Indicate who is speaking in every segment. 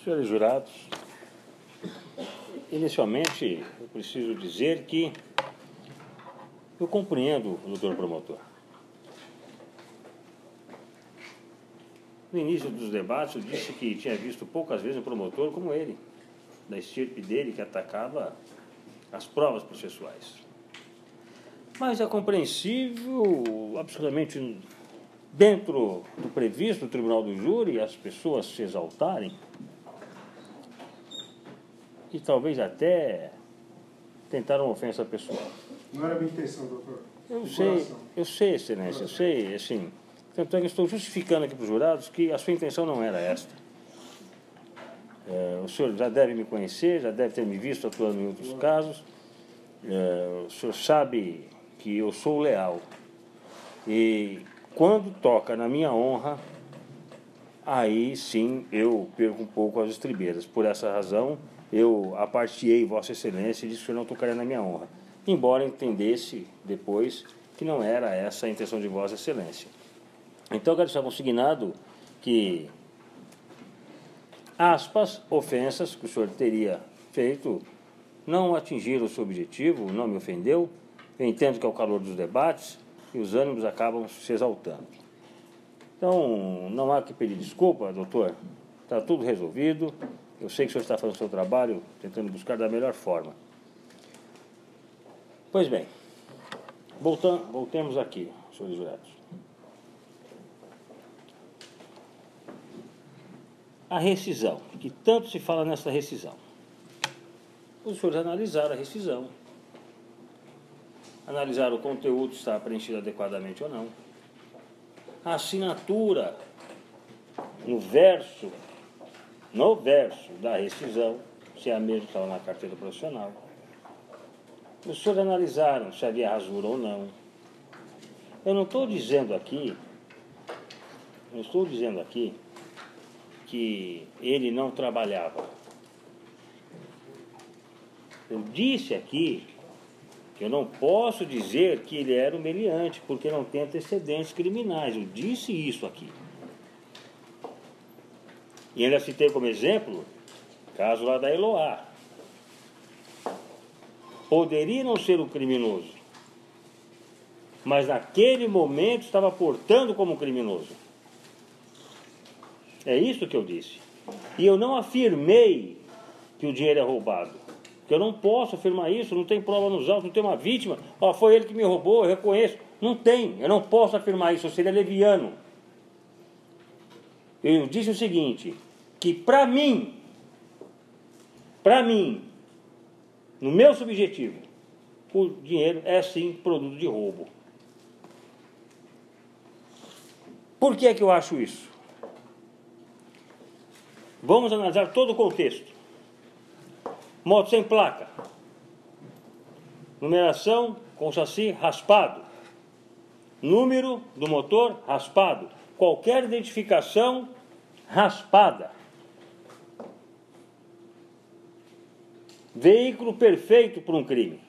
Speaker 1: Senhores jurados, inicialmente eu preciso dizer que eu compreendo o doutor promotor. No início dos debates eu disse que tinha visto poucas vezes um promotor como ele, da estirpe dele, que atacava as provas processuais. Mas é compreensível, absolutamente dentro do previsto do tribunal do júri, as pessoas se exaltarem e talvez até tentaram ofensa pessoal.
Speaker 2: Não era a minha intenção, doutor.
Speaker 1: Eu sei, excelência, eu sei, assim. Tanto é que eu estou justificando aqui para os jurados que a sua intenção não era esta. O senhor já deve me conhecer, já deve ter me visto atuando em outros casos. O senhor sabe que eu sou leal. E quando toca na minha honra, aí sim eu perco um pouco as estribeiras. Por essa razão, eu apartiei Vossa Excelência e disse que o senhor não tocaria na minha honra. Embora entendesse depois que não era essa a intenção de Vossa Excelência. Então, eu quero deixar consignado que, aspas, ofensas que o senhor teria feito não atingiram o seu objetivo, não me ofendeu. Eu entendo que é o calor dos debates e os ânimos acabam se exaltando. Então, não há que pedir desculpa, doutor. Está tudo resolvido. Eu sei que o senhor está fazendo o seu trabalho, tentando buscar da melhor forma. Pois bem, voltemos aqui, senhores jurados. A rescisão, que tanto se fala nessa rescisão. Os senhores analisaram a rescisão, analisaram o conteúdo, se está preenchido adequadamente ou não. A assinatura no verso da rescisão, se é a mesma que estava na carteira profissional. Os senhores analisaram se havia rasura ou não. Eu não estou dizendo aqui que ele não trabalhava. Eu disse aqui que eu não posso dizer que ele era um meliante, porque não tem antecedentes criminais. Eu disse isso aqui. E ainda citei como exemplo o caso lá da Eloá. Poderia não ser um criminoso, mas naquele momento estava portando como criminoso. É isso que eu disse. E eu não afirmei que o dinheiro é roubado. Porque eu não posso afirmar isso, não tem prova nos autos, não tem uma vítima. Foi ele que me roubou, eu reconheço. Não tem, eu não posso afirmar isso, eu seria leviano. Eu disse o seguinte, que para mim, no meu subjetivo, o dinheiro é sim produto de roubo. Por que é que eu acho isso? Vamos analisar todo o contexto. Moto sem placa. Numeração com chassi raspado. Número do motor raspado. Qualquer identificação raspada. Veículo perfeito para um crime.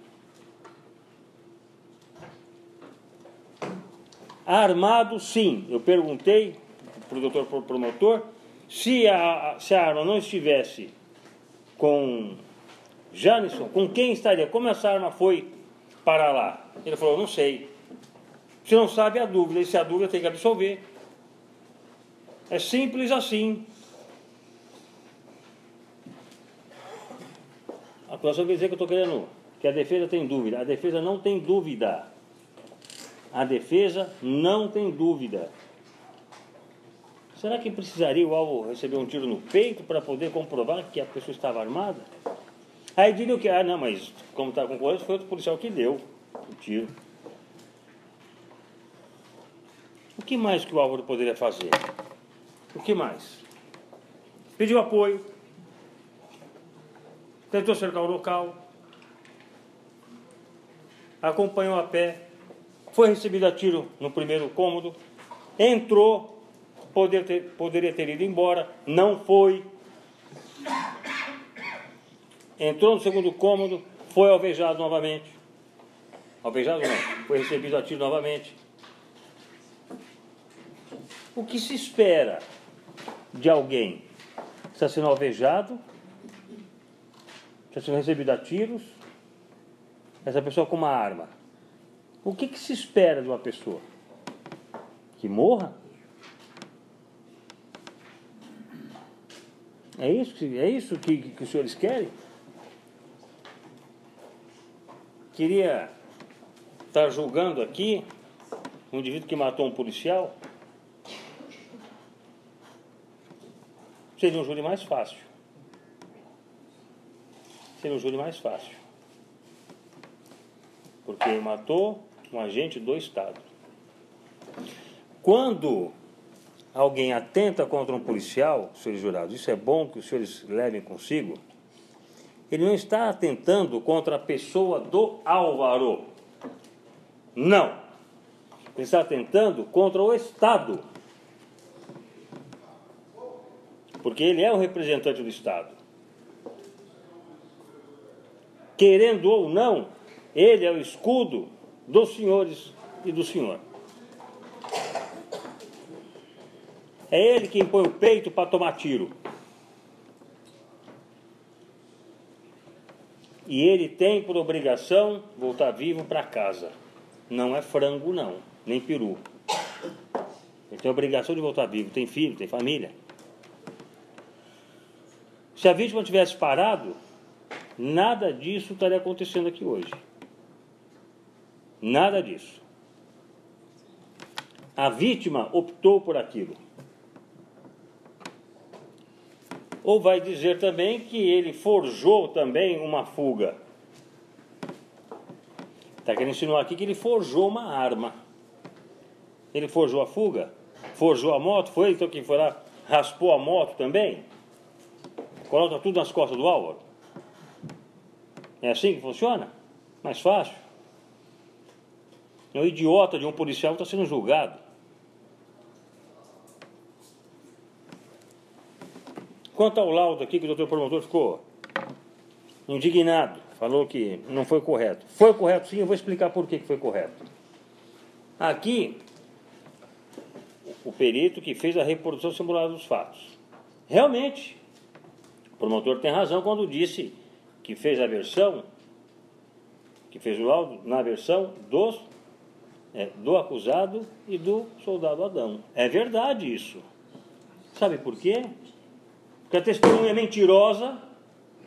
Speaker 1: Armado, sim. Eu perguntei para o doutor promotor se a arma não estivesse com Janisson, com quem estaria? Como essa arma foi para lá? Ele falou, não sei. Se não sabe, a dúvida. E se a dúvida, tem que absolver. É simples assim. A acusação quer dizer que eu estou querendo que a defesa tem dúvida. A defesa não tem dúvida. A defesa não tem dúvida. Será que precisaria o alvo receber um tiro no peito para poder comprovar que a pessoa estava armada? Aí diriam que, não, mas como está concorrendo, foi outro policial que deu o tiro. O que mais que o Álvaro poderia fazer? O que mais? Pediu apoio, tentou cercar o local, acompanhou a pé, foi recebido a tiro no primeiro cômodo, entrou, poderia ter ido embora, não foi. Entrou no segundo cômodo, foi alvejado novamente. Alvejado não, foi recebido a tiro novamente. O que se espera de alguém está sendo alvejado, está sendo recebido a tiros, essa pessoa com uma arma. O que se espera de uma pessoa? Que morra? É isso que os senhores querem? Queria estar julgando aqui um indivíduo que matou um policial. Seria um júri mais fácil. Seria um júri mais fácil. Porque matou um agente do Estado. Quando alguém atenta contra um policial, senhores jurados, isso é bom que os senhores levem consigo, ele não está atentando contra a pessoa do Álvaro. Não. Ele está atentando contra o Estado. Porque ele é o representante do Estado. Querendo ou não, ele é o escudo dos senhores e do senhor. É ele quem põe o peito para tomar tiro. E ele tem por obrigação voltar vivo para casa. Não é frango, não, nem peru. Ele tem a obrigação de voltar vivo, tem filho, tem família. Se a vítima tivesse parado, nada disso estaria acontecendo aqui hoje. Nada disso. A vítima optou por aquilo. Ou vai dizer também que ele forjou também uma fuga. Está querendo insinuar aqui que ele forjou uma arma. Ele forjou a fuga? Forjou a moto? Foi ele então que foi lá, raspou a moto também? Coloca tudo nas costas do Álvaro? É assim que funciona? Mais fácil. É um idiota de um policial que está sendo julgado. Quanto ao laudo aqui, que o doutor promotor ficou indignado, falou que não foi correto. Foi correto sim, eu vou explicar por que foi correto. Aqui, o perito que fez a reprodução simulada dos fatos. Realmente, o promotor tem razão quando disse que fez a versão, que fez o laudo na versão do acusado e do soldado Adão. É verdade isso. Sabe por quê? Porque a testemunha mentirosa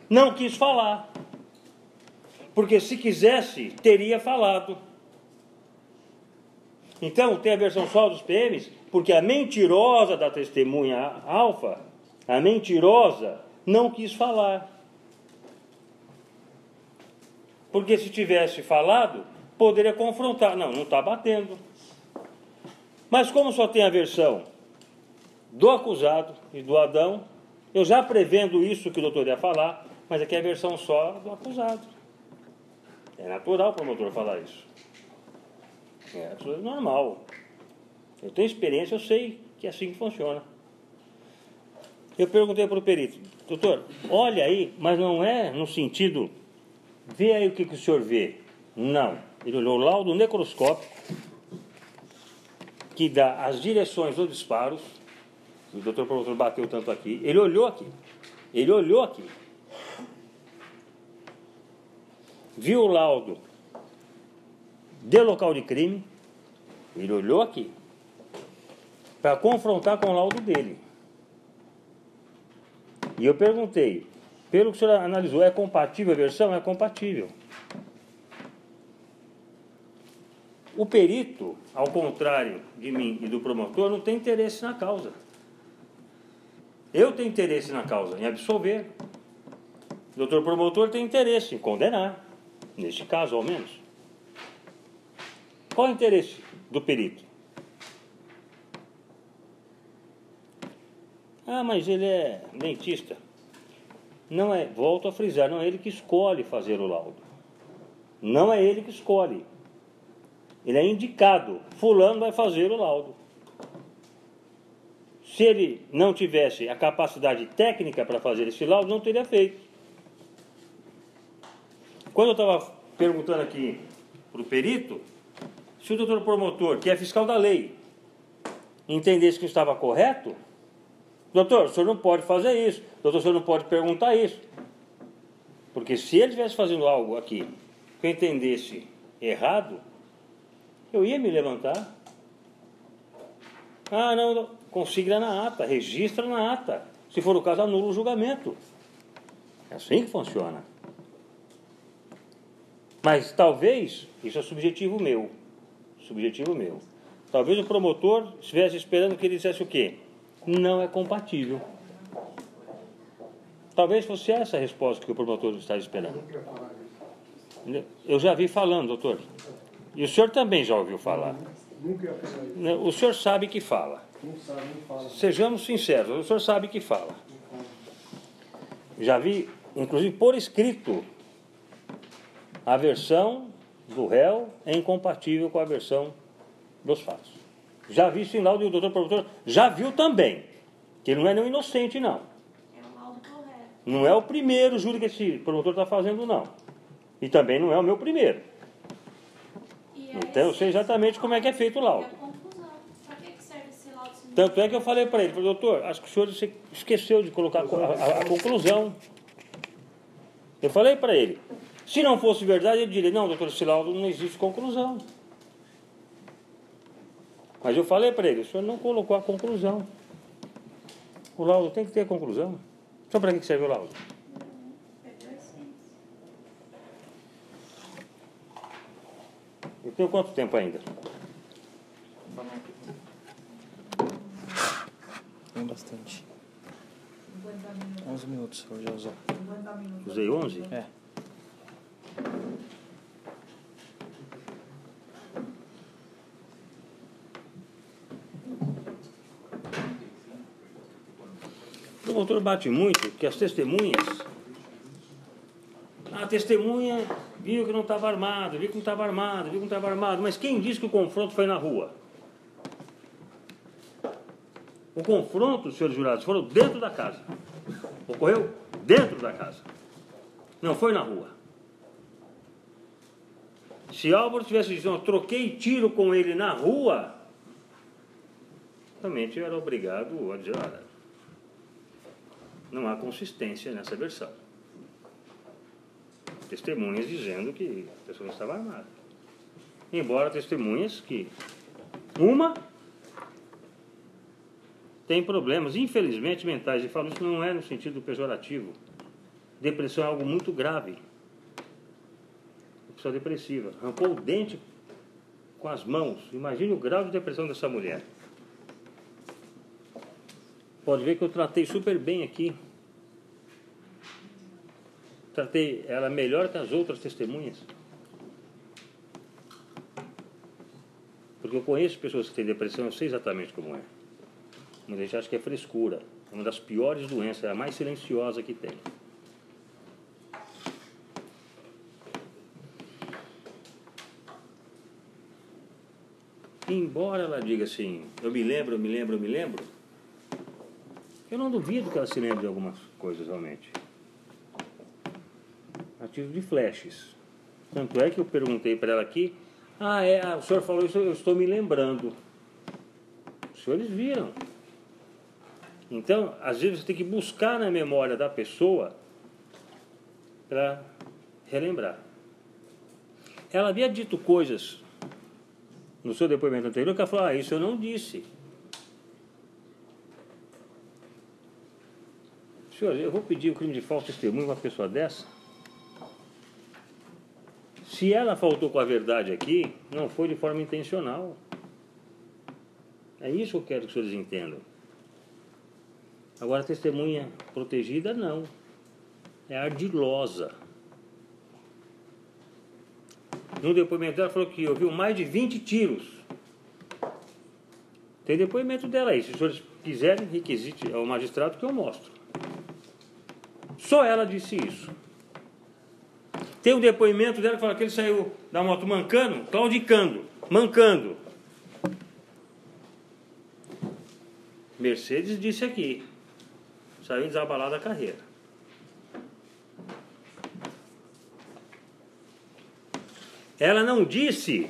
Speaker 1: não quis falar. Porque se quisesse, teria falado. Então, tem a versão só dos PMs, porque a mentirosa da testemunha alfa, a mentirosa, não quis falar. Porque se tivesse falado, poderia confrontar. Não, não está batendo. Mas como só tem a versão do acusado e do Adão, eu já prevendo isso que o doutor ia falar, mas aqui é a versão só do acusado. É natural o promotor falar isso. É normal. Eu tenho experiência, eu sei que é assim que funciona. Eu perguntei para o perito, doutor, olha aí, mas não é no sentido, vê aí o que o senhor vê. Não. Ele olhou o laudo necroscópico, que dá as direções dos disparos. O doutor promotor bateu tanto aqui. Ele olhou aqui. Ele olhou aqui. Viu o laudo de local de crime. Ele olhou aqui. Para confrontar com o laudo dele. E eu perguntei, pelo que o senhor analisou, é compatível a versão? É compatível. O perito, ao contrário de mim e do promotor, não tem interesse na causa. Eu tenho interesse na causa, em absolver. O doutor promotor tem interesse em condenar, neste caso, ao menos. Qual é o interesse do perito? Ah, mas ele é dentista. Não é, volto a frisar, não é ele que escolhe fazer o laudo. Não é ele que escolhe. Ele é indicado. Fulano vai fazer o laudo. Se ele não tivesse a capacidade técnica para fazer esse laudo, não teria feito. Quando eu estava perguntando aqui para o perito, se o doutor promotor, que é fiscal da lei, entendesse que estava correto, Doutor, o senhor não pode fazer isso. Doutor, o senhor não pode perguntar isso. Porque se ele estivesse fazendo algo aqui que eu entendesse errado, eu ia me levantar. Ah, não, consigna na ata, registra na ata. Se for o caso, anula o julgamento. É assim que funciona. Mas talvez, isso é subjetivo meu. Subjetivo meu. Talvez o promotor estivesse esperando que ele dissesse o quê? Não é compatível. Talvez fosse essa a resposta que o promotor está esperando. Eu já vi falando, doutor. E o senhor também já ouviu falar.
Speaker 2: Nunca ia falar isso.
Speaker 1: O senhor sabe que fala.
Speaker 2: Não sabe, não fala.
Speaker 1: Sejamos sinceros, o senhor sabe que fala. Já vi, inclusive por escrito, a versão do réu é incompatível com a versão dos fatos. Já vi isso em laudo e o doutor promotor já viu também, que ele não é nem inocente, não.
Speaker 3: É o laudo correto.
Speaker 1: Não é o primeiro júri que esse promotor está fazendo, não. E também não é o meu primeiro. Então eu sei exatamente como é que é feito o laudo.
Speaker 3: E a conclusão. Para que serve esse laudo?
Speaker 1: Tanto é que eu falei para ele, doutor, acho que o senhor esqueceu de colocar a conclusão. Eu falei para ele, se não fosse verdade, ele diria, não, doutor, esse laudo não existe conclusão. Mas eu falei para ele, o senhor não colocou a conclusão. O laudo tem que ter a conclusão. Só para que serve o laudo?
Speaker 3: Perdeu a essência.
Speaker 1: Eu tenho quanto tempo ainda?
Speaker 4: Tem bastante. 11 minutos, eu já usou.
Speaker 1: Usei 11?
Speaker 4: É.
Speaker 1: O promotor bate muito que as testemunhas... A testemunha viu que não estava armado, viu que não estava armado, viu que não estava armado. Mas quem disse que o confronto foi na rua? O confronto, senhores jurados, foram dentro da casa. Ocorreu dentro da casa. Não foi na rua. Se Álvaro tivesse dito, eu troquei tiro com ele na rua, realmente eu era obrigado a dizer, olha, não há consistência nessa versão. Testemunhas dizendo que a pessoa não estava armada. Embora testemunhas que uma tem problemas, infelizmente, mentais. E falo isso não é no sentido pejorativo. Depressão é algo muito grave. Pessoa depressiva. Arrancou o dente com as mãos. Imagine o grau de depressão dessa mulher. Pode ver que eu tratei super bem aqui. Tratei ela melhor que as outras testemunhas. Porque eu conheço pessoas que têm depressão, eu sei exatamente como é. Muita gente acha que é frescura. É uma das piores doenças, é a mais silenciosa que tem. Embora ela diga assim, eu me lembro, eu não duvido que ela se lembre de algumas coisas realmente. A título de flashes. Tanto é que eu perguntei para ela aqui, o senhor falou isso, eu estou me lembrando. Os senhores viram. Então, às vezes você tem que buscar na memória da pessoa para relembrar. Ela havia dito coisas no seu depoimento anterior que ela falou, isso eu não disse. Senhor, eu vou pedir o crime de falso testemunho a uma pessoa dessa? Se ela faltou com a verdade aqui, não foi de forma intencional. É isso que eu quero que os senhores entendam. Agora, a testemunha protegida, não. É ardilosa. No depoimento dela, falou que ouviu mais de 20 tiros. Tem depoimento dela aí. Se os senhores quiserem, requisite ao magistrado que eu mostro. Só ela disse isso. Tem um depoimento dela que fala que ele saiu da moto mancando, claudicando, mancando. Mercedes disse aqui. Saiu desabalada a carreira. Ela não disse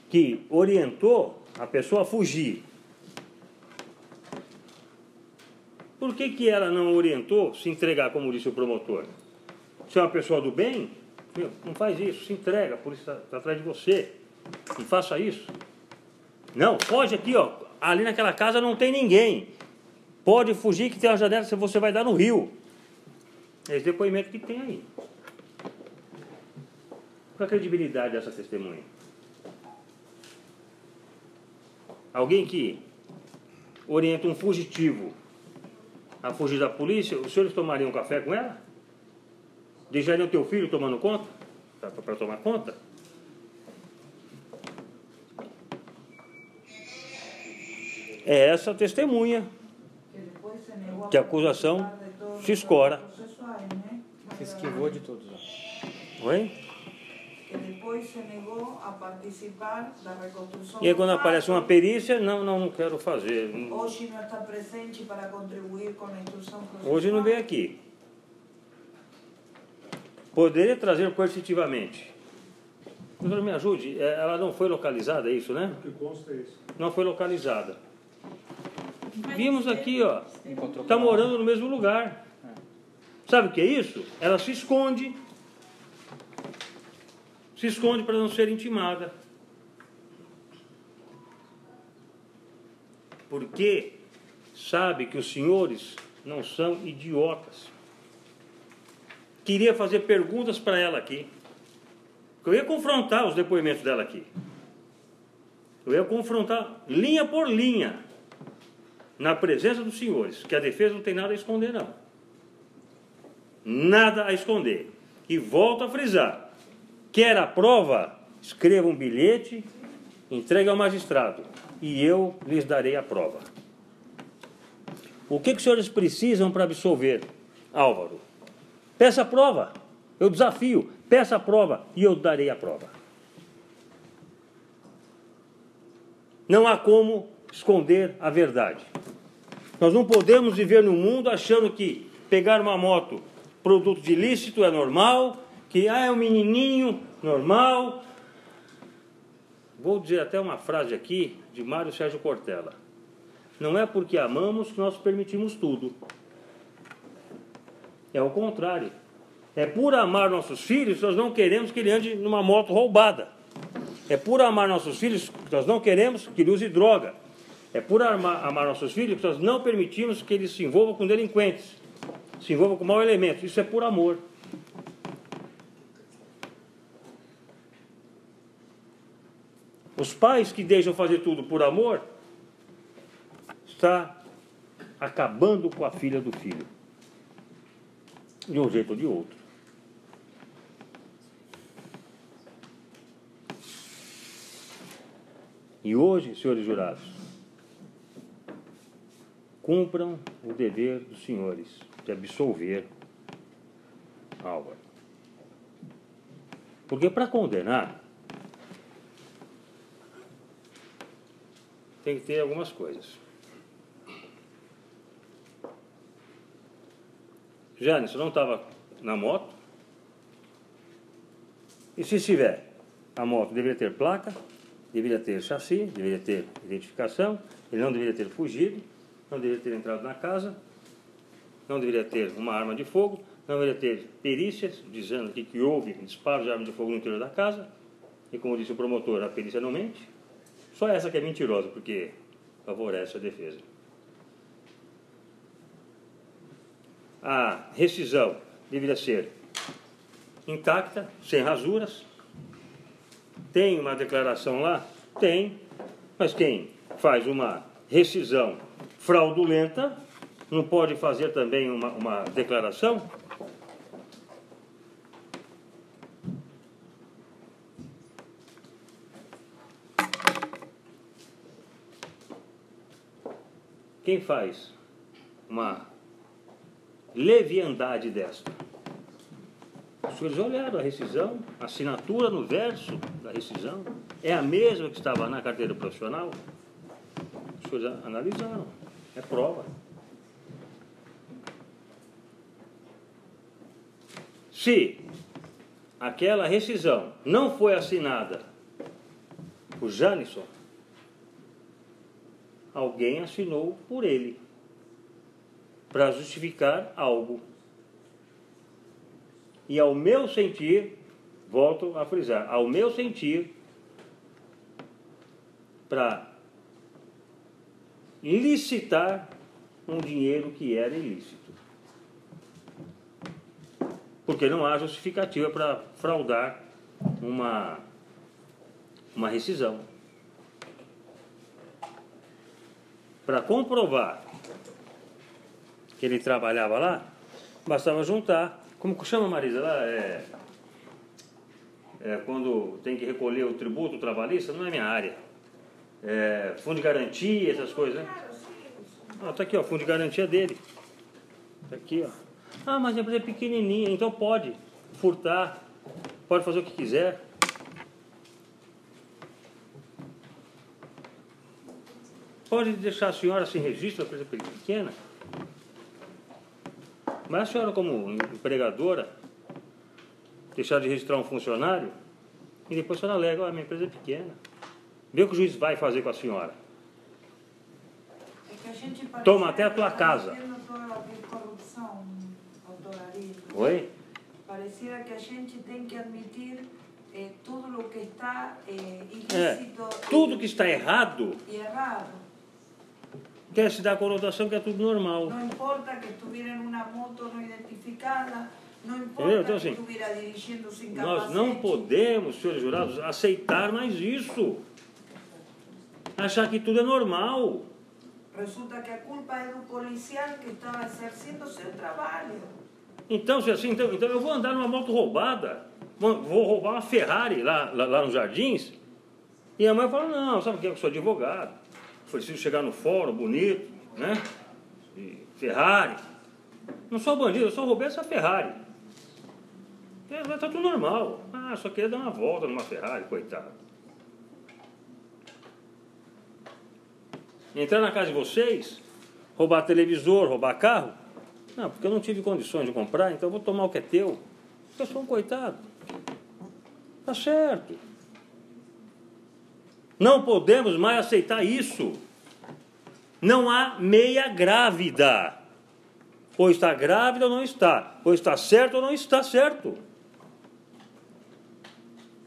Speaker 1: que orientou a pessoa a fugir. Por que ela não orientou se entregar, como disse o promotor? Se é uma pessoa do bem, meu, não faz isso, se entrega, a polícia está atrás de você. Não faça isso. Não, foge aqui, ó. Ali naquela casa não tem ninguém. Pode fugir que tem uma janela que você vai dar no rio. É esse depoimento que tem aí. Qual a credibilidade dessa testemunha? Alguém que orienta um fugitivo a fugir da polícia, os senhores tomariam um café com ela? Deixariam teu filho tomando conta? Para tomar conta? É essa testemunha que a acusação se escora.
Speaker 4: Que esquivou de todos.
Speaker 1: Oi?
Speaker 5: Que depois se negou a participar da reconstrução.
Speaker 1: E aí quando aparece uma perícia, não quero fazer.
Speaker 5: Hoje não está presente para contribuir com a instrução processual.
Speaker 1: Hoje não veio aqui. Poderia trazer coercitivamente. Doutor, me ajude, ela não foi localizada, é isso, né?
Speaker 2: O que consta é isso.
Speaker 1: Não foi localizada. Vimos aqui, ó.
Speaker 4: Encontrou
Speaker 1: Está
Speaker 4: com
Speaker 1: morando no mesmo lugar. Sabe o que é isso? Ela se esconde. Se esconde para não ser intimada. Porque sabe que os senhores não são idiotas. Queria fazer perguntas para ela aqui. Eu ia confrontar os depoimentos dela aqui. Eu ia confrontar linha por linha, na presença dos senhores, que a defesa não tem nada a esconder, não. Nada a esconder. E volto a frisar. Quer a prova? Escreva um bilhete, entregue ao magistrado, e eu lhes darei a prova. O que os senhores precisam para absolver, Álvaro? Peça a prova. Eu desafio. Peça a prova e eu darei a prova. Não há como esconder a verdade. Nós não podemos viver no mundo achando que pegar uma moto, produto de ilícito, é normal, que é um menininho normal. Vou dizer até uma frase aqui de Mário Sérgio Cortella. Não é porque amamos que nós permitimos tudo. É o contrário. É por amar nossos filhos que nós não queremos que ele ande numa moto roubada. É por amar nossos filhos que nós não queremos que ele use droga. É por amar nossos filhos que nós não permitimos que ele se envolva com delinquentes, se envolva com mau elemento. Isso é por amor. Os pais que deixam fazer tudo por amor está acabando com a filha do filho. De um jeito ou de outro. E hoje, senhores jurados, cumpram o dever dos senhores de absolver Álvaro. Porque para condenar, tem que ter algumas coisas. Jânio, não estava na moto? E se estiver, a moto deveria ter placa, deveria ter chassi, deveria ter identificação, ele não deveria ter fugido, não deveria ter entrado na casa, não deveria ter uma arma de fogo, não deveria ter perícias dizendo aqui que houve disparo de arma de fogo no interior da casa, e como disse o promotor, a perícia não mente. Só essa que é mentirosa, porque favorece a defesa. A rescisão deveria ser intacta, sem rasuras. Tem uma declaração lá? Tem. Mas quem faz uma rescisão fraudulenta não pode fazer também uma declaração? Quem faz uma leviandade desta? Os senhores olharam a rescisão, a assinatura no verso da rescisão é a mesma que estava na carteira profissional? Os senhores analisaram, é prova. Se aquela rescisão não foi assinada por Janisson, alguém assinou por ele. para justificar algo. E ao meu sentir, volto a frisar, ao meu sentir, para licitar um dinheiro que era ilícito. Porque não há justificativa para fraudar uma rescisão. Para comprovar que ele trabalhava lá, bastava juntar. Como chama, Marisa? Lá quando tem que recolher o tributo trabalhista, não é minha área. Fundo de garantia, essas coisas, né? Tá aqui, ó, fundo de garantia dele. Tá aqui, ó. Ah, mas a empresa é pequenininha, então pode furtar, pode fazer o que quiser. Pode deixar a senhora sem registro, a empresa pequena. Mas a senhora, como empregadora, deixar de registrar um funcionário e depois a senhora alega, minha empresa é pequena. Vê o que o juiz vai fazer com a senhora. Toma até a tua casa. Oi?
Speaker 5: Parecia que a gente tem que admitir tudo o que está ilícito.
Speaker 1: Tudo que está errado.
Speaker 5: E errado.
Speaker 1: Quer se dar a conotação que é tudo normal.
Speaker 5: Não importa que estivesse em uma moto não identificada, não importa
Speaker 1: então, assim,
Speaker 5: que estivesse dirigindo sem capacete.
Speaker 1: Nós não podemos, senhores jurados, aceitar mais isso. Achar que tudo é normal.
Speaker 5: Resulta que a culpa é do policial que estava exercendo o seu trabalho.
Speaker 1: Então, se assim, então eu vou andar numa moto roubada, vou roubar uma Ferrari lá nos Jardins, e a mãe fala, não, sabe o que? Eu sou advogado. Preciso chegar no fórum bonito, né? E Ferrari. Não sou bandido, eu só roubei essa Ferrari. Tá tudo normal. Só queria dar uma volta numa Ferrari, coitado. Entrar na casa de vocês, roubar televisor, roubar carro? Não, porque eu não tive condições de comprar, então eu vou tomar o que é teu. Eu sou um coitado. Tá certo. Não podemos mais aceitar isso. Não há meia grávida. Ou está grávida ou não está. Ou está certo ou não está certo.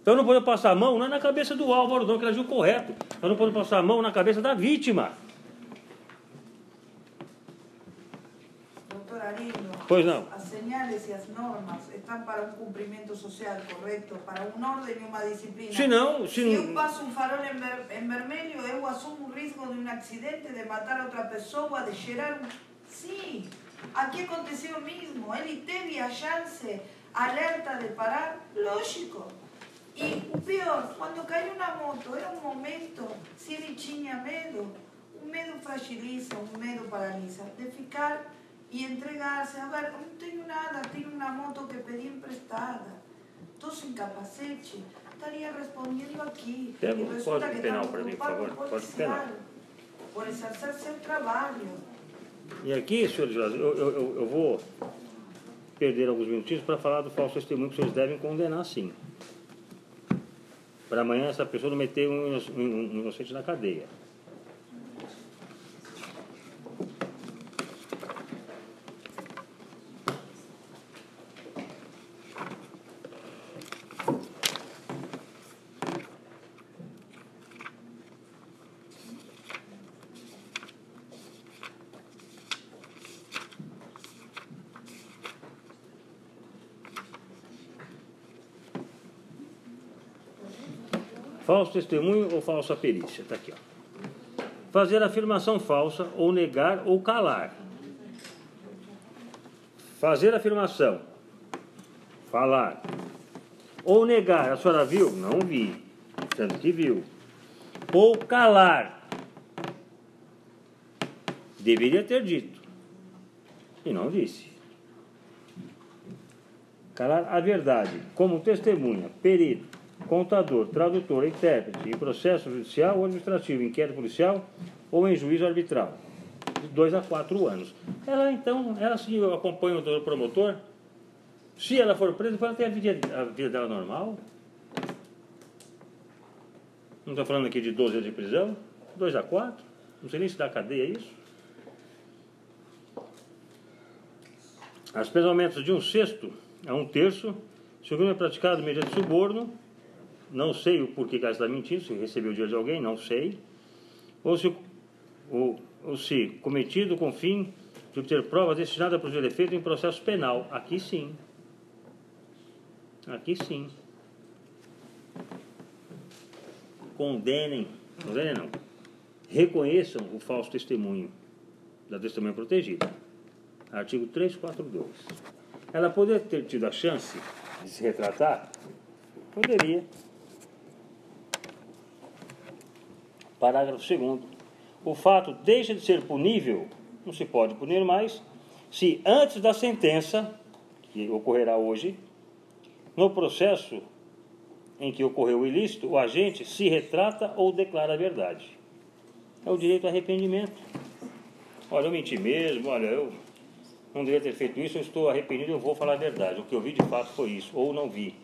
Speaker 1: Então não podemos passar a mão, não é na cabeça do Álvaro, não, que ele agiu correto. Nós não podemos passar a mão na cabeça da vítima.
Speaker 5: Doutor Arindo,
Speaker 1: pois não.
Speaker 5: As señales e as normas estão para um cumprimento social correto, para uma ordem e uma disciplina. Se eu passo um farol em vermelho, eu assumo o risco de um acidente, de matar outra pessoa, de gerar um... Sim, aqui aconteceu o mesmo. Ele teve a chance, alerta de parar, lógico. E o pior, quando caiu na moto, era um momento, se ele tinha medo, o medo fragiliza, o medo paralisa, de ficar e entregar-se. A ver, não tenho nada, tenho uma moto que pedi emprestada, estou sem capacete, estaria respondendo aqui.
Speaker 1: E resulta que
Speaker 5: está preocupado com o policial, por exercer seu trabalho.
Speaker 1: E aqui, senhores juízes, eu vou perder alguns minutinhos para falar do falso testemunho que vocês devem condenar, sim. Para amanhã essa pessoa não meter um inocente na cadeia. Falso testemunho ou falsa perícia? Está aqui, ó. Fazer afirmação falsa ou negar ou calar. Fazer afirmação. Falar. Ou negar. A senhora viu? Não vi. Sendo que viu. Ou calar. Deveria ter dito. E não disse. Calar a verdade. Como testemunha, perito, contador, tradutor, intérprete em processo judicial ou administrativo, inquérito policial ou em juízo arbitral, de 2 a 4 anos. Ela se acompanha o promotor, se ela for presa, ela tem a vida dela normal. Não estou falando aqui de 12 anos de prisão, 2 a 4, não sei nem se dá cadeia isso. As penas aumentam de 1/6 a 1/3 se o crime é praticado mediante suborno, não sei o porquê que ela está mentindo, se recebeu o dinheiro de alguém, não sei, ou se cometido com fim de obter provas destinadas a produzir efeito em processo penal. Aqui sim. Aqui sim. Condenem não. Reconheçam o falso testemunho da testemunha protegida. Artigo 342. Ela poderia ter tido a chance de se retratar? Poderia. Parágrafo 2º. O fato deixa de ser punível, não se pode punir mais, se antes da sentença, que ocorrerá hoje, no processo em que ocorreu o ilícito, o agente se retrata ou declara a verdade. É o direito ao arrependimento. Olha, eu menti mesmo, olha, eu não deveria ter feito isso, eu estou arrependido, eu vou falar a verdade. O que eu vi de fato foi isso, ou não vi.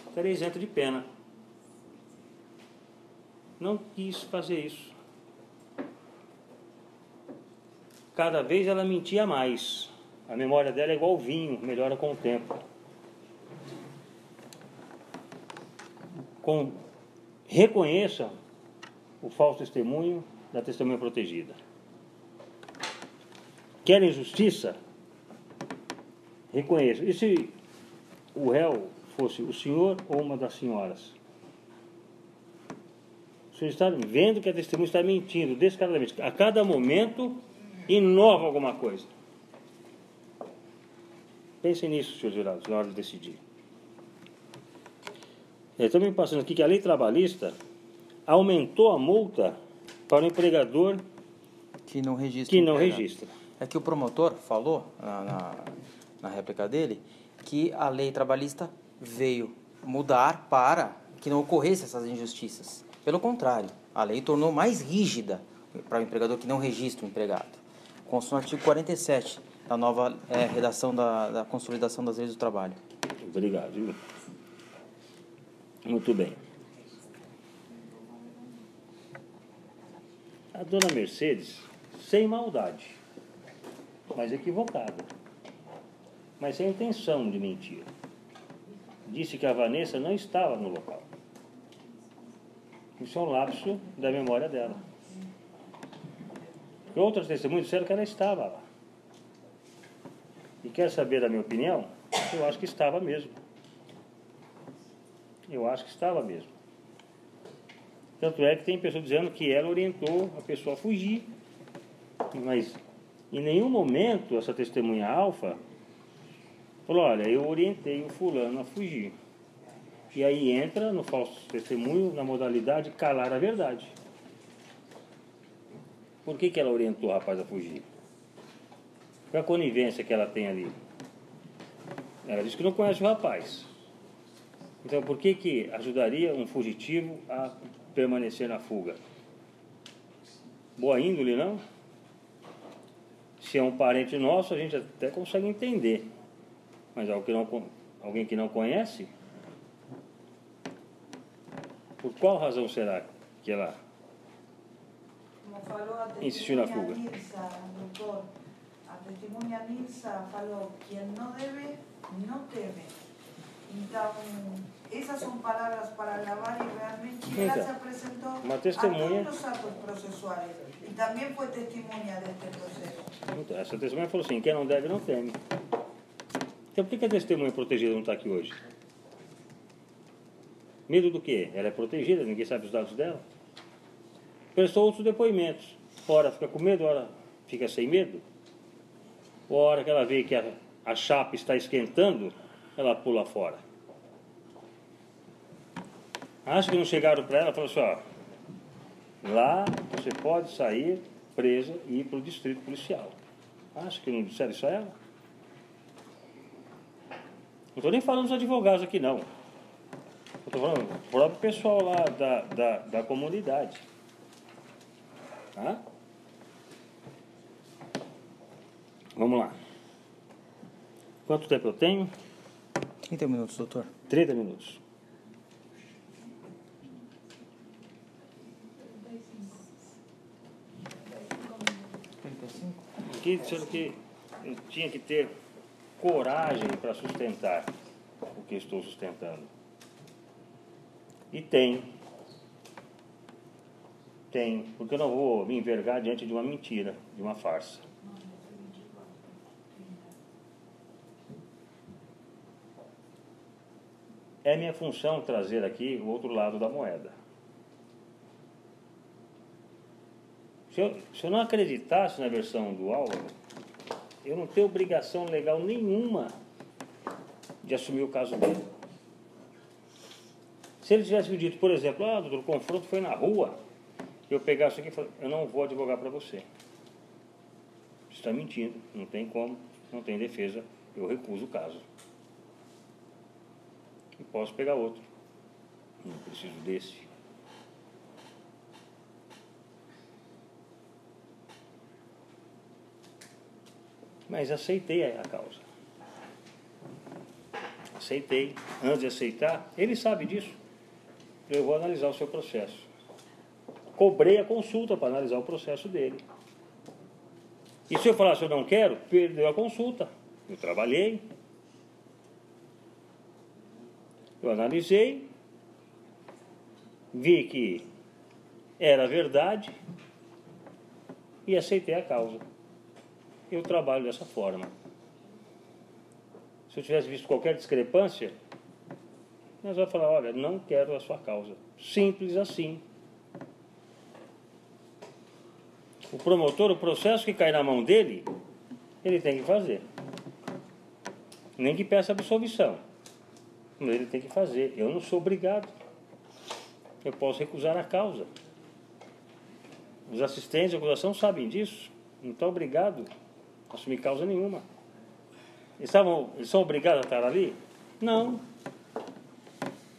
Speaker 1: Estarei isento de pena. Não quis fazer isso. Cada vez ela mentia mais. A memória dela é igual ao vinho, melhora com o tempo. Reconheça o falso testemunho da testemunha protegida. Querem justiça? Reconheça. E se o réu fosse o senhor ou uma das senhoras? O senhor está vendo que a testemunha está mentindo descaradamente. A cada momento inova alguma coisa. Pensem nisso, senhores jurados, na hora de decidir. Também passando aqui que a lei trabalhista aumentou a multa para o empregador
Speaker 4: que não registra. É que o promotor falou na réplica dele que a lei trabalhista veio mudar para que não ocorresse essas injustiças. Pelo contrário, a lei tornou mais rígida para o empregador que não registra o empregado. Consta no artigo 47 da nova redação da Consolidação das Leis do Trabalho.
Speaker 1: Obrigado. Muito bem. A dona Mercedes, sem maldade, mas equivocada, mas sem intenção de mentir, disse que a Vanessa não estava no local. Isso é um lapso da memória dela. E outras testemunhas disseram que ela estava lá. E quer saber a minha opinião? Eu acho que estava mesmo. Eu acho que estava mesmo. Tanto é que tem pessoas dizendo que ela orientou a pessoa a fugir. Mas em nenhum momento essa testemunha alfa falou, olha, eu orientei o fulano a fugir. E aí entra no falso testemunho, na modalidade calar a verdade. Por que ela orientou o rapaz a fugir? Qual a conivência que ela tem ali? Ela diz que não conhece o rapaz. Então, por que ajudaria um fugitivo a permanecer na fuga? Boa índole, não? Se é um parente nosso, a gente até consegue entender. Mas alguém que não conhece? Por qual razão será que ela insistiu na fuga?
Speaker 5: Doutor, a testemunha Nilsa falou que quem não deve, não teme. Então, essas são palavras para gravar e realmente ela se apresentou a todos os atos processuais e também foi testemunha deste processo.
Speaker 1: Então, essa testemunha falou assim, quem não deve não teme. Então por que a testemunha protegida não está aqui hoje? Medo do quê? Ela é protegida, ninguém sabe os dados dela. Prestou outros depoimentos. Ora fica com medo, ora fica sem medo. Ora que ela vê que a chapa está esquentando, ela pula fora. Acho que não chegaram para ela e falaram assim, ó, lá você pode sair presa e ir para o distrito policial. Acho que não disseram isso a ela. Não estou nem falando dos advogados aqui, não. Estou falando do próprio pessoal lá da comunidade. Tá? Vamos lá. Quanto tempo eu tenho?
Speaker 4: 30 minutos, doutor.
Speaker 1: 30 minutos. Aqui disseram que eu tinha que ter coragem para sustentar o que estou sustentando. E tem, porque eu não vou me envergar diante de uma mentira, de uma farsa. É minha função trazer aqui o outro lado da moeda. Se eu não acreditasse na versão do Álvaro, eu não tenho obrigação legal nenhuma de assumir o caso dele. Se ele tivesse me dito, por exemplo, doutor, o confronto foi na rua, eu pegar isso aqui e falar, eu não vou advogar para você. Você está mentindo, não tem como, não tem defesa, eu recuso o caso. E posso pegar outro. Não preciso desse. Mas aceitei a causa. Aceitei. Antes de aceitar, ele sabe disso. Eu vou analisar o seu processo. Cobrei a consulta para analisar o processo dele. E se eu falasse eu não quero, perdeu a consulta. Eu trabalhei. Eu analisei. Vi que era verdade. E aceitei a causa. Eu trabalho dessa forma. Se eu tivesse visto qualquer discrepância, nós vamos falar, olha, não quero a sua causa. Simples assim. O promotor, o processo que cai na mão dele, ele tem que fazer. Nem que peça absolvição. Mas ele tem que fazer. Eu não sou obrigado. Eu posso recusar a causa. Os assistentes de acusação sabem disso. Não estão obrigados a assumir causa nenhuma. Eles são obrigados a estar ali? Não.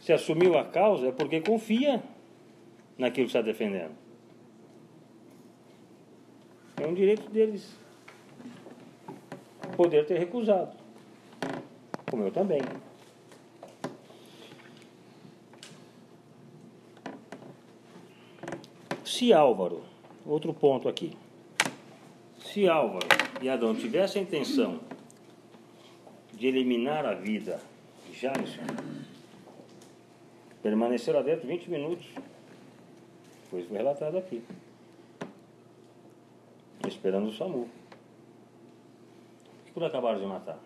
Speaker 1: Se assumiu a causa é porque confia naquilo que está defendendo. É um direito deles poder ter recusado. Como eu também. Se Álvaro, outro ponto aqui, se Álvaro e Adão tivessem a intenção de eliminar a vida de Jalisson, permaneceram lá dentro 20 minutos, depois foi relatado aqui, esperando o SAMU. Por que não acabaram de matar?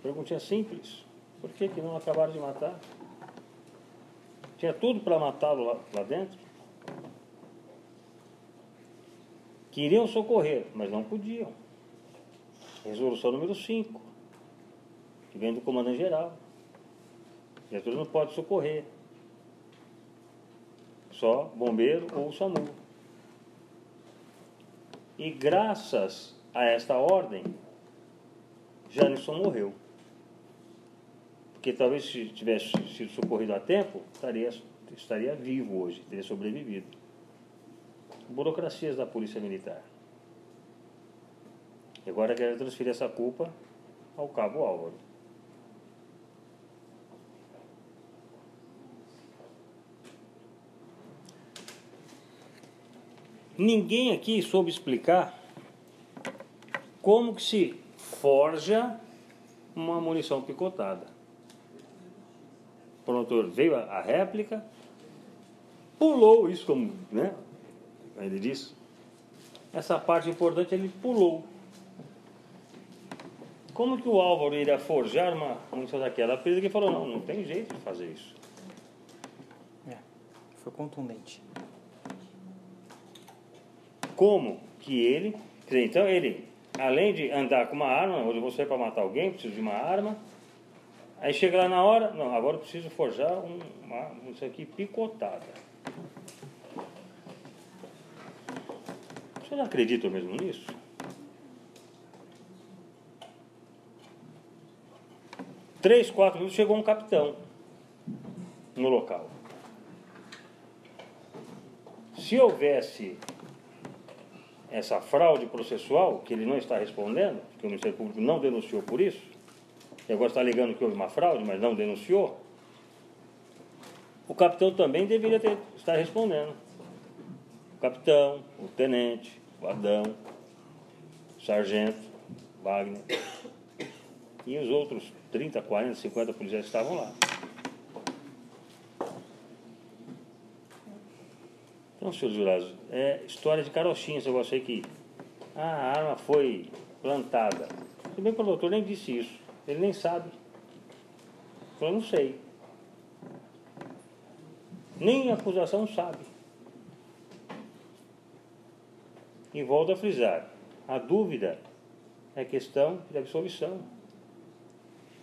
Speaker 1: Perguntinha simples. Por que não acabaram de matar? Tinha tudo para matá-lo lá dentro. Queriam socorrer, mas não podiam. Resolução número 5, que vem do comandante-geral. A viatura não pode socorrer. Só bombeiro ou SAMU. E graças a esta ordem, Jalisson morreu. Porque talvez se tivesse sido socorrido a tempo, estaria vivo hoje, teria sobrevivido. Burocracias da Polícia Militar. E agora quero transferir essa culpa ao Cabo Álvaro. Ninguém aqui soube explicar como que se forja uma munição picotada. O promotor veio a réplica, pulou isso como, né? Ele disse. Essa parte importante ele pulou. Como que o Álvaro iria forjar uma munição daquela? A polícia que falou, não tem jeito de fazer isso.
Speaker 4: Foi contundente.
Speaker 1: Como que ele... Então ele, além de andar com uma arma, hoje eu vou sair para matar alguém, preciso de uma arma, aí chega lá na hora, não, agora eu preciso forjar uma munição aqui picotada. Vocês acreditam mesmo nisso? Três, 4 minutos chegou um capitão no local. Se houvesse essa fraude processual, que ele não está respondendo, que o Ministério Público não denunciou por isso, e agora está alegando que houve uma fraude, mas não denunciou, o capitão também deveria estar respondendo. O capitão, o tenente, o Adão, o Sargento, Wagner, e os outros 30, 40, 50 policiais estavam lá. Então, senhores jurados, é história de carochinha, se eu gostei que a arma foi plantada. Se bem que o doutor nem disse isso, ele nem sabe. Eu não sei. Nem a acusação sabe. E volto a frisar, a dúvida é questão de absolvição.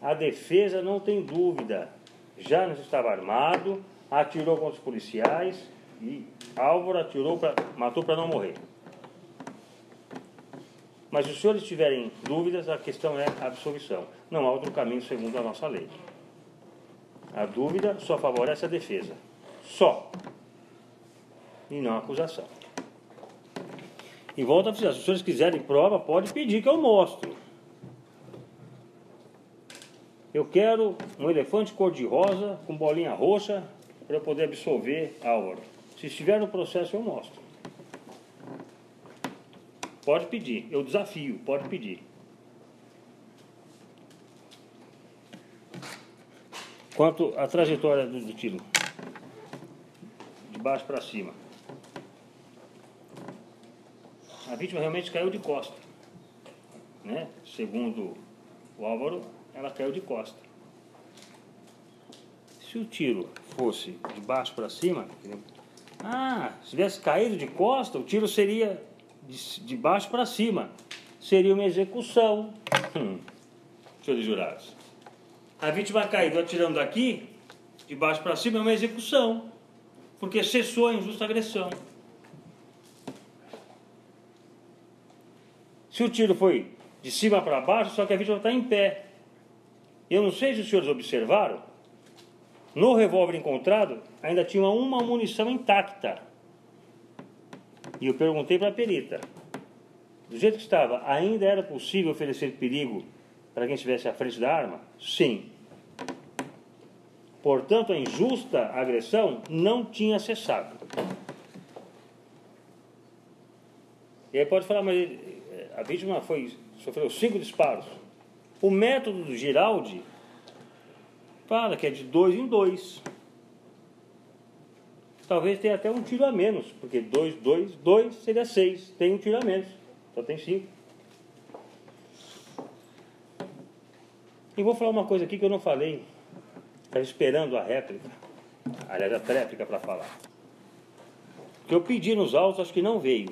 Speaker 1: A defesa não tem dúvida. Janes estava armado, atirou contra os policiais e Álvaro matou para não morrer. Mas se os senhores tiverem dúvidas, a questão é a absolvição. Não há outro caminho segundo a nossa lei. A dúvida só favorece a defesa. Só. E não a acusação. E volto a dizer, se os senhores quiserem prova, pode pedir que eu mostre. Eu quero um elefante cor-de-rosa com bolinha roxa para eu poder absolver Álvaro. Se estiver no processo, eu mostro. Pode pedir, eu desafio, pode pedir. Quanto à trajetória do tiro, de baixo para cima, a vítima realmente caiu de costa, né? Segundo o Álvaro, ela caiu de costa. Se o tiro fosse de baixo para cima, se tivesse caído de costa, o tiro seria de baixo para cima, seria uma execução. Senhores jurados, a vítima caiu atirando daqui, de baixo para cima, é uma execução, porque cessou a injusta agressão. Se o tiro foi de cima para baixo, só que a vítima está em pé. Eu não sei se os senhores observaram, no revólver encontrado ainda tinha uma munição intacta. E eu perguntei para a perita, do jeito que estava, ainda era possível oferecer perigo para quem estivesse à frente da arma? Sim. Portanto, a injusta agressão não tinha cessado. E aí pode falar, mas a vítima sofreu 5 disparos. O método do Giraldi fala que é de 2 em 2. Talvez tenha até um tiro a menos, porque 2 seria 6. Tem um tiro a menos, só tem 5. E vou falar uma coisa aqui que eu não falei. Estava esperando a réplica, aliás, a tréplica para falar. Que eu pedi nos autos, acho que não veio.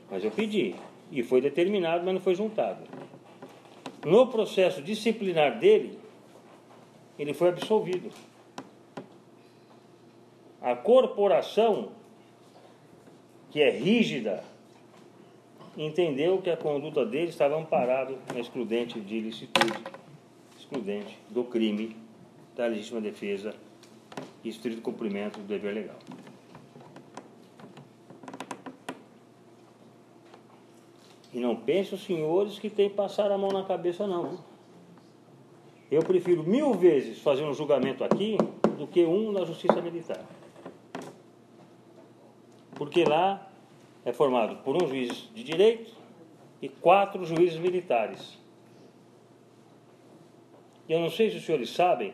Speaker 1: Mas eu pedi. E foi determinado, mas não foi juntado. No processo disciplinar dele, ele foi absolvido. A corporação, que é rígida, entendeu que a conduta dele estava amparada na excludente de ilicitude, excludente do crime, da legítima defesa e estrito cumprimento do dever legal. E não pense os senhores que tem que passar a mão na cabeça, não. Eu prefiro 1000 vezes fazer um julgamento aqui do que um na Justiça Militar. Porque lá é formado por um juiz de direito e 4 juízes militares. E eu não sei se os senhores sabem,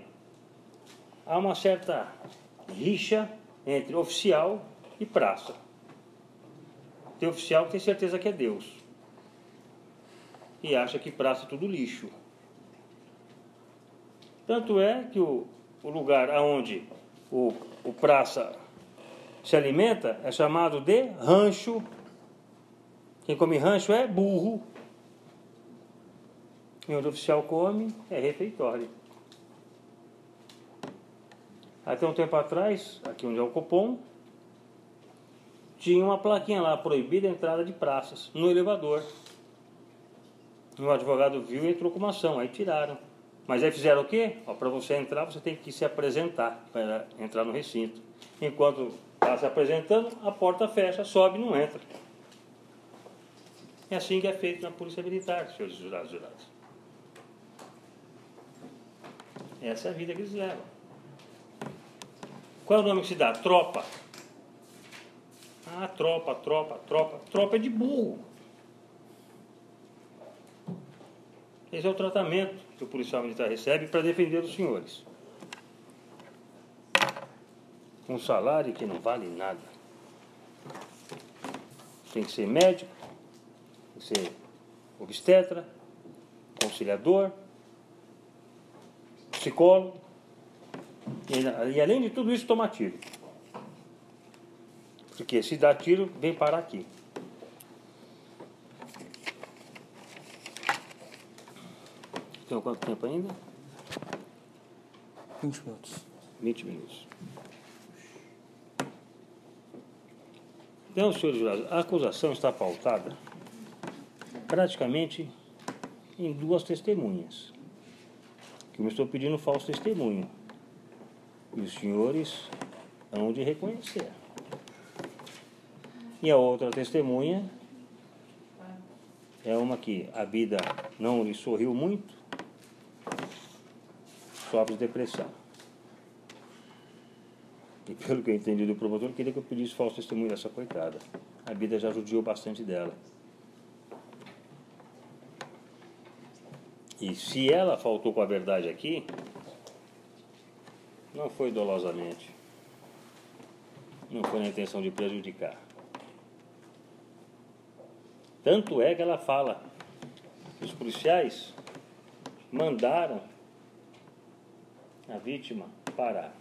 Speaker 1: há uma certa rixa entre oficial e praça. Tem oficial que tem certeza que é Deus e acha que praça é tudo lixo. Tanto é que o lugar onde o praça se alimenta é chamado de rancho. Quem come rancho é burro. E onde o oficial come é refeitório. Até um tempo atrás, aqui onde é o Copom, tinha uma plaquinha lá, proibida a entrada de praças, no elevador. E o advogado viu e entrou com uma ação, aí tiraram. Mas aí fizeram o quê? Para você entrar, você tem que se apresentar para entrar no recinto. Enquanto está se apresentando, a porta fecha, sobe e não entra. É assim que é feito na Polícia Militar, senhores jurados. Essa é a vida que eles levam. Qual é o nome que se dá? Tropa. Ah, tropa é de burro. Esse é o tratamento que o policial militar recebe para defender os senhores. Um salário que não vale nada. Tem que ser médico, tem que ser obstetra, conciliador, psicólogo. E além de tudo isso, tomar tiro. Porque se dá tiro, vem parar aqui. Tem quanto tempo ainda?
Speaker 4: 20 minutos.
Speaker 1: 20 minutos. Então, senhores jurados, a acusação está pautada praticamente em duas testemunhas. Que eu estou pedindo falso testemunho. E os senhores hão de reconhecer. E a outra testemunha é uma que a vida não lhe sorriu muito, sofre de depressão. E pelo que eu entendi do promotor, queria que eu pedisse falso testemunho dessa coitada. A vida já judiou bastante dela. E se ela faltou com a verdade aqui, não foi dolosamente. Não foi na intenção de prejudicar. Tanto é que ela fala que os policiais mandaram a vítima parar.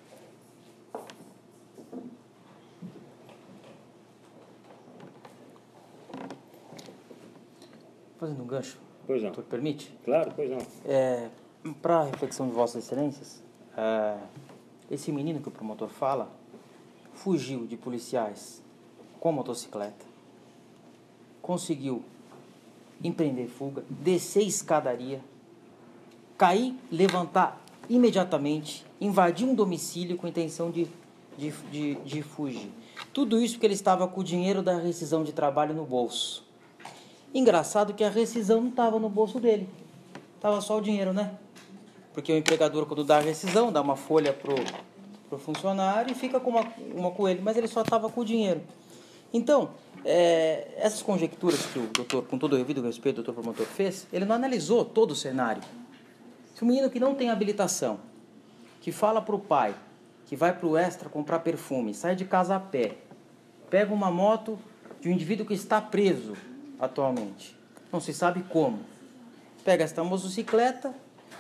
Speaker 4: Fazendo um gancho.
Speaker 1: Pois não.
Speaker 4: Tu permite?
Speaker 1: Claro, pois não.
Speaker 4: Para a reflexão de Vossas Excelências, esse menino que o promotor fala fugiu de policiais com motocicleta, conseguiu empreender fuga, descer escadaria, cair, levantar imediatamente, invadir um domicílio com a intenção de fugir. Tudo isso porque ele estava com o dinheiro da rescisão de trabalho no bolso. Engraçado que a rescisão não estava no bolso dele. Estava só o dinheiro, né? Porque o empregador, quando dá a rescisão, dá uma folha pro funcionário e fica com uma com ele, mas ele só estava com o dinheiro. Então, essas conjecturas que o doutor, com todo o devido respeito, o doutor promotor fez, ele não analisou todo o cenário. Se um menino que não tem habilitação, que fala para o pai, que vai para o Extra comprar perfume, sai de casa a pé, pega uma moto de um indivíduo que está preso atualmente, não se sabe como, pega esta motocicleta,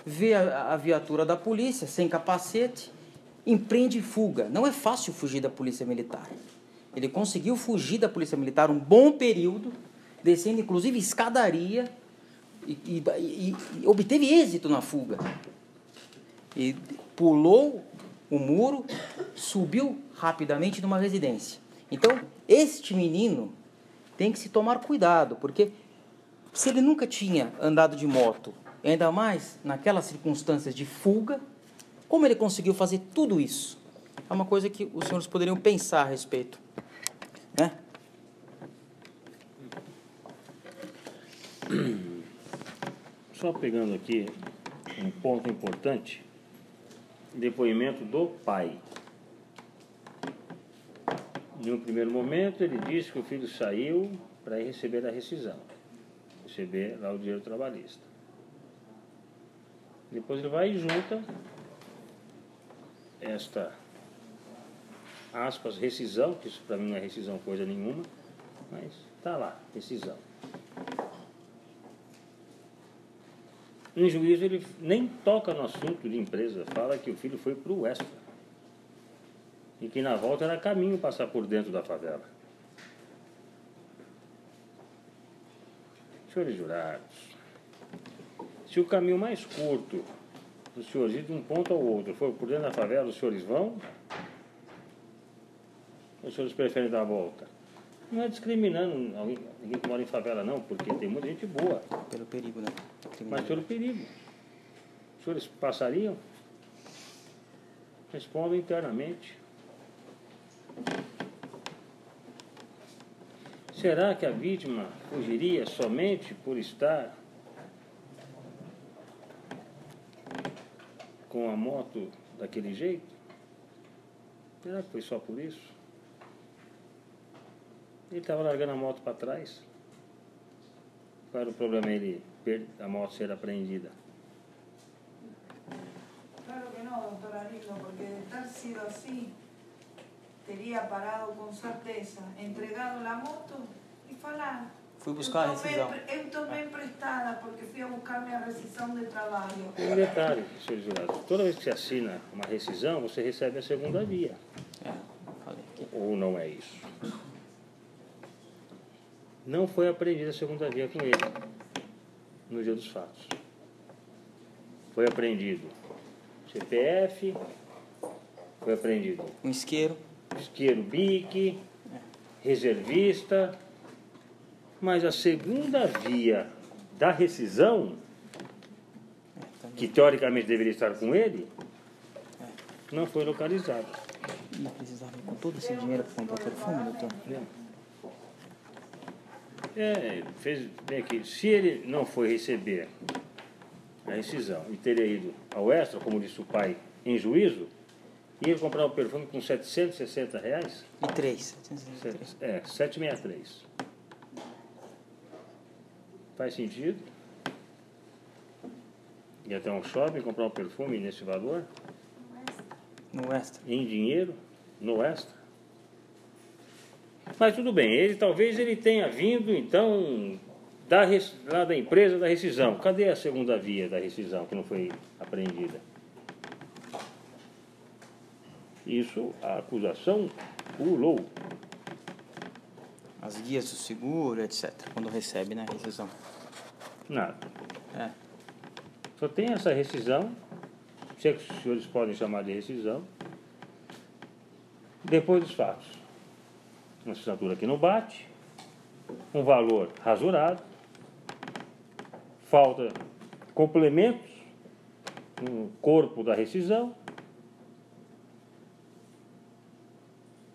Speaker 4: vê a viatura da polícia sem capacete, empreende fuga. Não é fácil fugir da polícia militar. Ele conseguiu fugir da polícia militar um bom período, descendo inclusive escadaria e obteve êxito na fuga. E pulou o muro, subiu rapidamente numa residência. Então, este menino tem que se tomar cuidado, porque se ele nunca tinha andado de moto, ainda mais naquelas circunstâncias de fuga, como ele conseguiu fazer tudo isso? É uma coisa que os senhores poderiam pensar a respeito, né?
Speaker 1: Só pegando aqui um ponto importante, depoimento do pai. Em um primeiro momento, ele disse que o filho saiu para ir receber a rescisão, receber lá o dinheiro trabalhista. Depois ele vai e junta esta, aspas, rescisão, que isso para mim não é rescisão coisa nenhuma, mas está lá, rescisão. Em juízo ele nem toca no assunto de empresa, fala que o filho foi para o Extra e que na volta era caminho passar por dentro da favela. Senhores jurados, se o caminho mais curto dos senhores ir de um ponto ao outro for por dentro da favela, os senhores vão? Ou os senhores preferem dar a volta? Não é discriminando ninguém que mora em favela, não, porque tem muita gente boa.
Speaker 4: Pelo perigo, né?
Speaker 1: Mas pelo perigo. Os senhores passariam? Respondam internamente. Será que a vítima fugiria somente por estar com a moto daquele jeito? Será que foi só por isso? Ele estava largando a moto para trás. Qual era o problema a moto ser apreendida?
Speaker 5: Claro que no, doctor Arilo, porque de ter sido así, teria parado com certeza, entregado a moto e falar.
Speaker 4: Fui buscar a rescisão.
Speaker 5: Eu tomei emprestada porque fui a buscar minha rescisão de trabalho.
Speaker 1: Um detalhe, senhor jurado, toda vez que você assina uma rescisão, você recebe a segunda via.
Speaker 4: Falei aqui.
Speaker 1: Ou não é isso? Não foi apreendida a segunda via com ele, no dia dos fatos. Foi apreendido CPF, foi apreendido
Speaker 4: Um isqueiro.
Speaker 1: BIC, reservista, mas a segunda via da rescisão, que teoricamente deveria estar com ele, não foi localizada.
Speaker 4: Ih, precisava com todo esse dinheiro para comprar perfume, doutor?
Speaker 1: Bem aqui, se ele não foi receber a rescisão e teria ido ao extra, como disse o pai, em juízo, ia comprar um perfume com R$760.
Speaker 4: E 763.
Speaker 1: 763. Faz sentido? Ir até um shopping comprar um perfume nesse valor?
Speaker 4: No extra.
Speaker 1: Em dinheiro? No extra? Mas tudo bem, talvez ele tenha vindo, então, lá da empresa da rescisão. Cadê a segunda via da rescisão que não foi apreendida? Isso, a acusação pulou.
Speaker 4: As guias do seguro, etc. Quando recebe, né, a rescisão.
Speaker 1: Nada.
Speaker 4: Só
Speaker 1: tem essa rescisão, se é que os senhores podem chamar de rescisão, depois dos fatos. Uma assinatura que não bate, um valor rasurado, falta complementos no corpo da rescisão.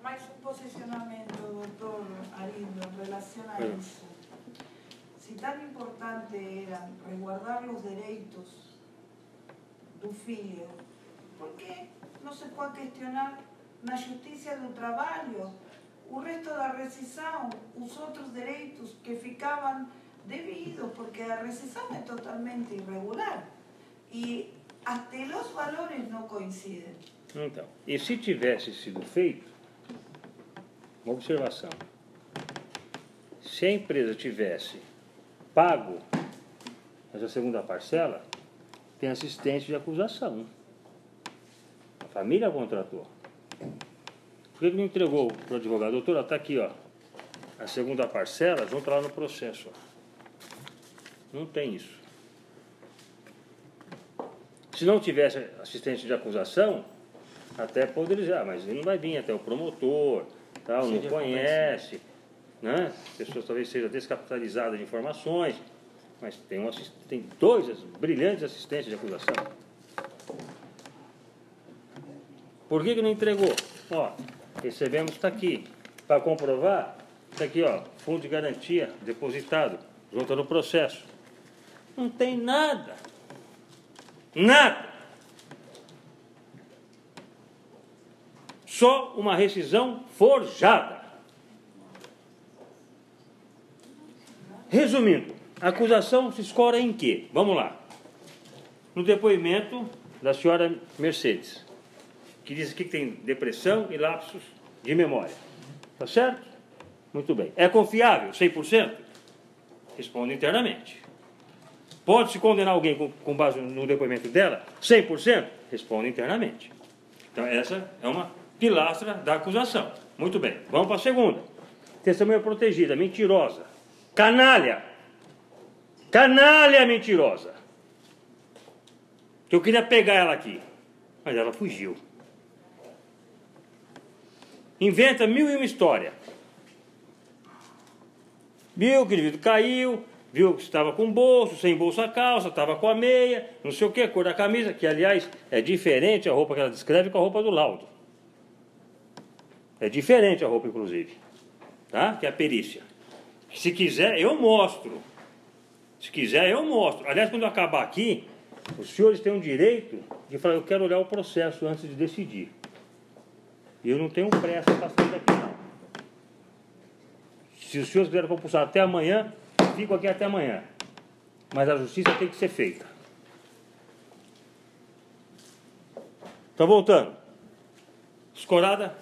Speaker 5: Mais posicionamento, doutor Arilo, em relação a isso. Se tão importante era resguardar os direitos do filho, por que não se pode questionar na Justiça do Trabalho o resto da rescisão, os outros direitos que ficavam devidos, porque a rescisão é totalmente irregular e até os valores não coincidem.
Speaker 1: Então, e se tivesse sido feito, uma observação, se a empresa tivesse pago essa segunda parcela, tem assistente de acusação. A família contratou. Por que ele não entregou para o advogado? Doutora, está aqui, ó, a segunda parcela, junto lá no processo. Ó. Não tem isso. Se não tivesse assistente de acusação, até poderia dizer, mas ele não vai vir até o promotor, tal, não conhece, né? As pessoas talvez sejam descapitalizadas de informações, mas tem dois brilhantes assistentes de acusação. Por que não entregou? Ó, recebemos, está aqui. Para comprovar, está aqui, ó, fundo de garantia depositado, junto no processo. Não tem nada. Nada. Só uma rescisão forjada. Resumindo, a acusação se escora em quê? Vamos lá. No depoimento da senhora Mercedes, que diz aqui que tem depressão e lapsos de memória. Tá certo? Muito bem. É confiável, 100%? Responde internamente. Pode-se condenar alguém com base no depoimento dela? 100%? Responde internamente. Então, essa é uma pilastra da acusação. Muito bem. Vamos para a segunda. Testemunha protegida, mentirosa. Canalha. Canalha mentirosa. Que eu queria pegar ela aqui, mas ela fugiu. Inventa 1001 história. Viu que o indivíduo caiu, viu que estava com bolso, sem bolso a calça, estava com a meia, não sei o que, cor da camisa, que aliás é diferente a roupa que ela descreve com a roupa do laudo. É diferente a roupa, inclusive, tá? Que é a perícia. Se quiser, eu mostro. Se quiser, eu mostro. Aliás, quando eu acabar aqui, os senhores têm o direito de falar, eu quero olhar o processo antes de decidir. E eu não tenho pressa para sair daqui, não. Se os senhores quiserem compulsar até amanhã, fico aqui até amanhã. Mas a justiça tem que ser feita. Então, voltando. Escorada,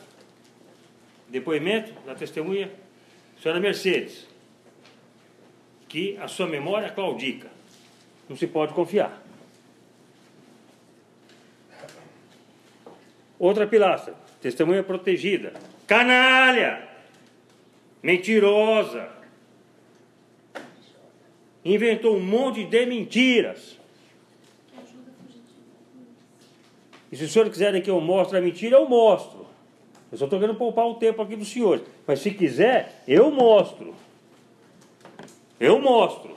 Speaker 1: depoimento da testemunha, senhora Mercedes, que a sua memória claudica. Não se pode confiar. Outra pilastra, testemunha protegida. Canalha! Mentirosa! Inventou um monte de mentiras. E se os senhores quiserem que eu mostre a mentira, eu mostro. Eu só estou querendo poupar o tempo aqui dos senhores. Mas se quiser, eu mostro. Eu mostro.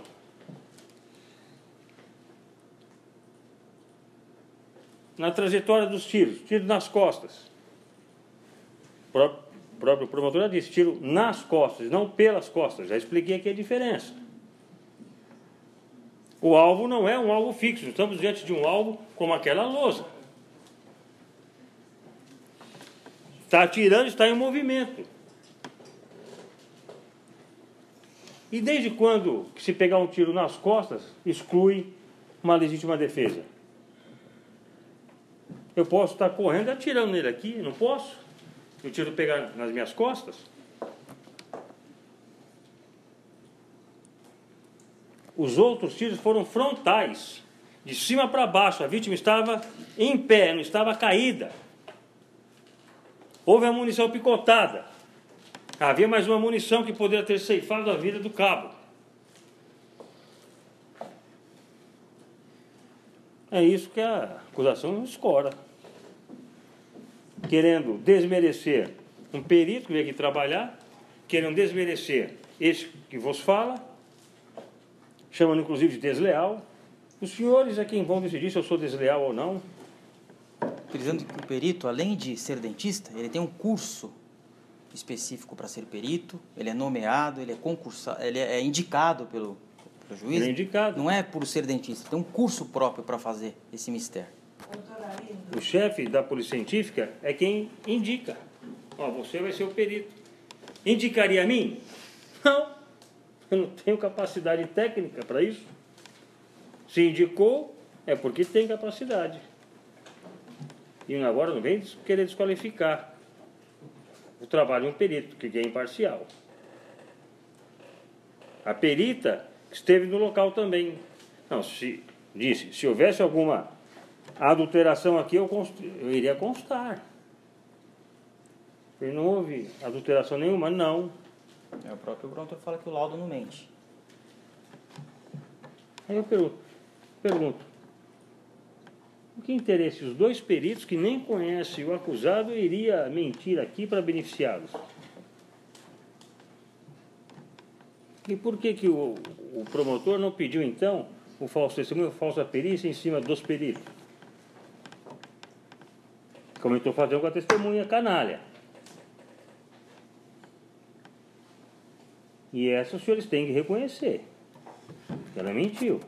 Speaker 1: Na trajetória dos tiros, tiro nas costas. O próprio promotor já disse, tiro nas costas, não pelas costas. Já expliquei aqui a diferença. O alvo não é um alvo fixo, estamos diante de um alvo como aquela lousa. Está atirando, está em movimento. E desde quando que se pegar um tiro nas costas, exclui uma legítima defesa? Eu posso estar correndo e atirando nele aqui, não posso? O tiro pegar nas minhas costas? Os outros tiros foram frontais, de cima para baixo. A vítima estava em pé, não estava caída. Houve a munição picotada. Havia mais uma munição que poderia ter ceifado a vida do cabo. É isso que a acusação escora. Querendo desmerecer um perito que veio aqui trabalhar, querendo desmerecer esse que vos fala, chamando inclusive de desleal. Os senhores é quem vão decidir se eu sou desleal ou não.
Speaker 4: Utilizando que o perito, além de ser dentista, ele tem um curso específico para ser perito, ele é nomeado, ele é concursado, ele é indicado pelo juiz.
Speaker 1: Ele é indicado.
Speaker 4: Não é por ser dentista, tem um curso próprio para fazer esse mistério.
Speaker 1: O chefe da polícia científica é quem indica. Ó, você vai ser o perito. Indicaria a mim? Não. Eu não tenho capacidade técnica para isso. Se indicou, é porque tem capacidade. E agora não vem querer desqualificar o trabalho de um perito, que é imparcial. A perita esteve no local também. Não, se houvesse alguma adulteração aqui, eu iria constar. E não houve adulteração nenhuma, não.
Speaker 4: O próprio promotor fala que o laudo não mente.
Speaker 1: Aí eu pergunto, o que interesse os dois peritos que nem conhecem o acusado iria mentir aqui para beneficiá-los? E por que o promotor não pediu, então, o falso testemunho, a falsa perícia em cima dos peritos? Como eu estou fazendo com a testemunha canalha. E essa os senhores têm que reconhecer. Ela mentiu.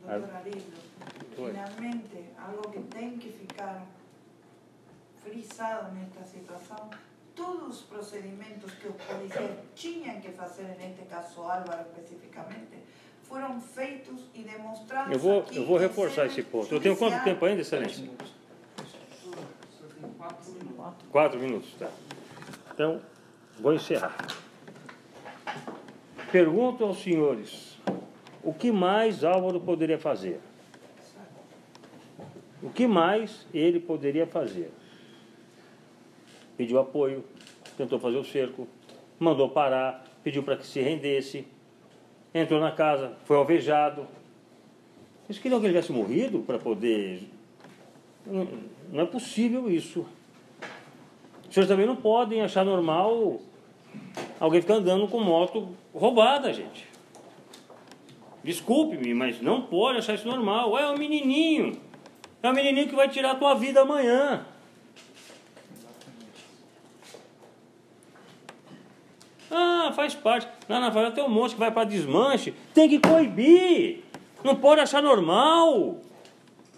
Speaker 5: Doutor Arindo, finalmente, algo que tem que ficar frisado nesta situação, todos os procedimentos que os policiais tinham que fazer, neste caso Álvaro especificamente, foram feitos e demonstrados.
Speaker 1: Eu vou reforçar esse ponto. Eu tenho quanto tempo ainda, excelência? 4 minutos, tá. Então, vou encerrar. Pergunto aos senhores, o que mais Álvaro poderia fazer? O que mais ele poderia fazer? Pediu apoio, tentou fazer o cerco, mandou parar, pediu para que se rendesse, entrou na casa, foi alvejado. Eles queriam que ele tivesse morrido para poder... Não é possível isso. Os senhores também não podem achar normal alguém ficar andando com moto roubada, gente. Desculpe-me, mas não pode achar isso normal. É um menininho. É um menininho que vai tirar a tua vida amanhã. Ah, faz parte. Lá na favela tem um monte que vai para desmanche. Tem que coibir. Não pode achar normal.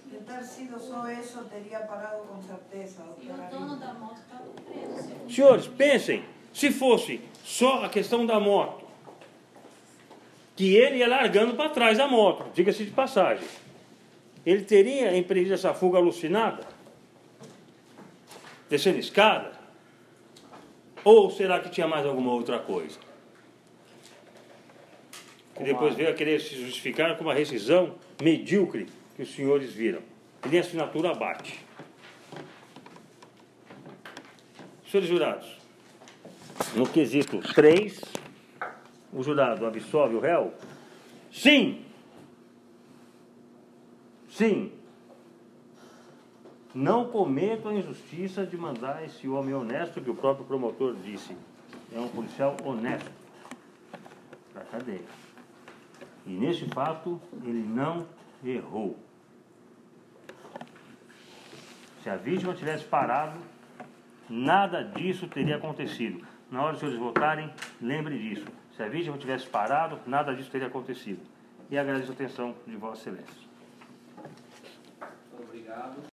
Speaker 5: De ter sido só isso, teria parado com certeza.
Speaker 3: E o dono da moto estava preso.
Speaker 1: Senhores, pensem, se fosse só a questão da moto, que ele ia largando para trás a moto, diga-se de passagem, ele teria empreendido essa fuga alucinada? Descendo escada? Ou será que tinha mais alguma outra coisa? E depois veio a querer se justificar com uma rescisão medíocre que os senhores viram. E nem a assinatura bate. Senhores jurados, no quesito 3, o jurado absolve o réu? Sim! Sim! Não cometam a injustiça de mandar esse homem honesto, que o próprio promotor disse, é um policial honesto, para a cadeia. E neste fato, ele não errou. Se a vítima tivesse parado, nada disso teria acontecido. Na hora de vocês votarem, lembre disso. Se a vítima tivesse parado, nada disso teria acontecido. E agradeço a atenção de Vossa Excelência.
Speaker 4: Obrigado.